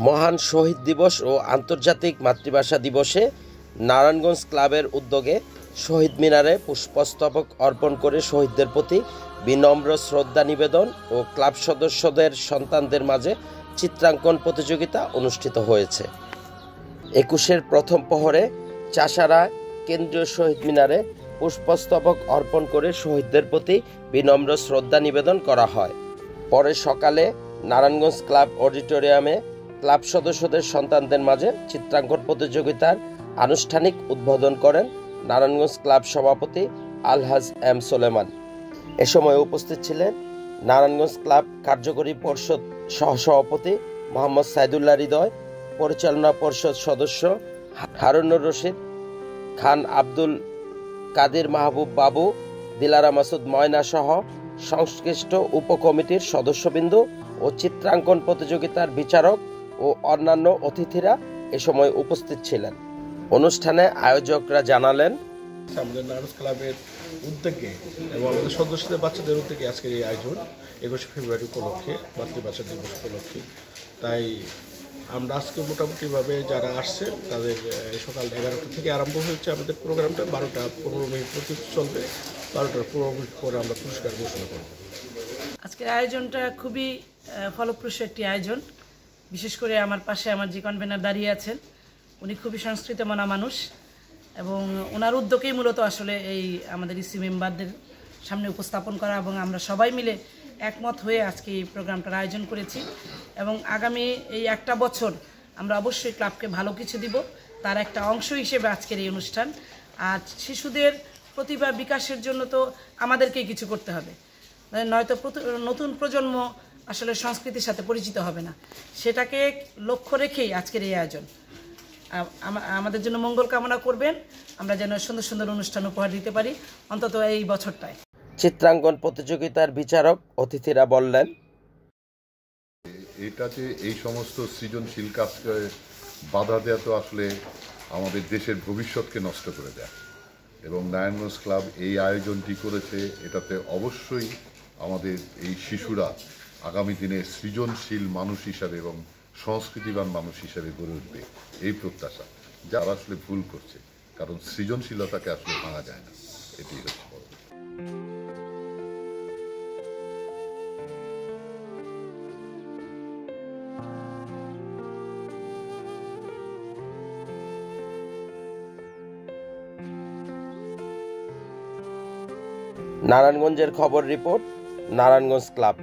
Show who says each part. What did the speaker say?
Speaker 1: মহান শহীদ দিবস ও আন্তর্জাতিক মাতৃভাষা দিবসে নারায়ণগঞ্জ ক্লাবের উদ্যোগে শহীদ মিনারে পুষ্পস্তবক অর্পণ করে শহীদদের প্রতি বিনম্র শ্রদ্ধা নিবেদন ও ক্লাব সদস্যদের সন্তানদের মাঝে চিত্রাঙ্কন প্রতিযোগিতা অনুষ্ঠিত হয়েছে। ২১-এর প্রথম প্রহরে চাষারা কেন্দ্রীয় শহীদ মিনারে পুষ্পস্তবক অর্পণ করে শহীদদের প্রতি বিনম্র শ্রদ্ধা নিবেদন করা হয়। পরে সকালে নারায়ণগঞ্জ ক্লাব অডিটোরিয়ামে ক্লাব সদস্যদের সন্তানদের মাঝে চিত্রাঙ্কন প্রতিযোগিতার আনুষ্ঠানিক উদ্বোধন করেন নারায়ণগঞ্জ ক্লাব সভাপতি আলহাজ এম সোলেমান। এ সময় উপস্থিত ছিলেন নারায়ণগঞ্জ ক্লাব কার্যকরী পরিষদ সহসভাপতি মোহাম্মদ সাইদুল্লাহ হৃদয়, পরিচালনা পরিষদ সদস্য হারুনুর রশিদ খান, আব্দুল কাদির মাহবুব বাবু, দিলারা মাসুদ ময়না সহ সংশ্লিষ্ট উপকমিটির সদস্যবৃন্দ ও চিত্রাঙ্কন প্রতিযোগিতার বিচারক ও অন্যান্য অতিথিরা এ সময় উপস্থিত ছিলেন। অনুষ্ঠানে আয়োজকরা জানালেন,
Speaker 2: আমাদের নারায়ণগঞ্জ ক্লাবের উদ্যোগে এবং আমাদের সদস্যদের বাচ্চাদের উদ্যোগে আজকের এই আয়োজন ২১শে ফেব্রুয়ারি উপলক্ষে, মাতৃভাষা দিবস উপলক্ষে। তাই আমরা আজকে মোটামুটিভাবে যারা আসছে তাদের সকাল 11টা থেকে আরম্ভ হয়েছে আমাদের প্রোগ্রামটা। 12:15 পর্যন্ত চলবে। 12:15 পরে আমরা পুরস্কার ঘোষণা করব।
Speaker 3: আজকের আয়োজনটা খুবই ফলপ্রসূ একটি আয়োজন। বিশেষ করে আমার পাশে আমার যে কনভেনার দাঁড়িয়ে আছেন, উনি খুবই সংস্কৃতিমনা মানুষ এবং ওনার উদ্যোগেই মূলত আসলে এই আমাদের ইসি মেম্বারদের সামনে উপস্থাপন করা এবং আমরা সবাই মিলে একমত হয়ে আজকে এই প্রোগ্রামটার আয়োজন করেছি। এবং আগামী এই একটা বছর আমরা অবশ্যই ক্লাবকে ভালো কিছু দিব, তার একটা অংশ হিসেবে আজকের এই অনুষ্ঠান। আর শিশুদের প্রতিভা বিকাশের জন্য তো আমাদেরকেই কিছু করতে হবে, নয়তো নতুন প্রজন্ম আসলে সংস্কৃতির সাথে পরিচিত হবে না। সেটাকে লক্ষ্য রেখেই আজকের এই আয়োজন। আমাদের জন্য মঙ্গল কামনা করবেন, আমরা যেন সুন্দর সুন্দর অনুষ্ঠান উপহার দিতে পারি অন্তত এই বছরটায়।
Speaker 1: চিত্রাঙ্কন প্রতিযোগিতার বিচারক অতিথিরা বললেন,
Speaker 4: এটাতে এই সমস্ত সৃজনশীল কাজকে বাধা দেওয়া তো আসলে আমাদের দেশের ভবিষ্যৎকে নষ্ট করে দেয়, এবং নারায়ণগঞ্জ ক্লাব এই আয়োজনটি করেছে, এটাতে অবশ্যই আমাদের এই শিশুরা আগামী দিনে সৃজনশীল মানুষ হিসাবে এবং সংস্কৃতিবান মানুষ হিসাবে গড়ে উঠবে, এই প্রত্যাশা। যারা আসলে ভুল করছে, কারণ সৃজনশীলতাকে আসলে ভাঙা যায় না, এটি হচ্ছে বড়।
Speaker 1: নারায়ণগঞ্জের খবর রিপোর্ট, নারায়ণগঞ্জ ক্লাব।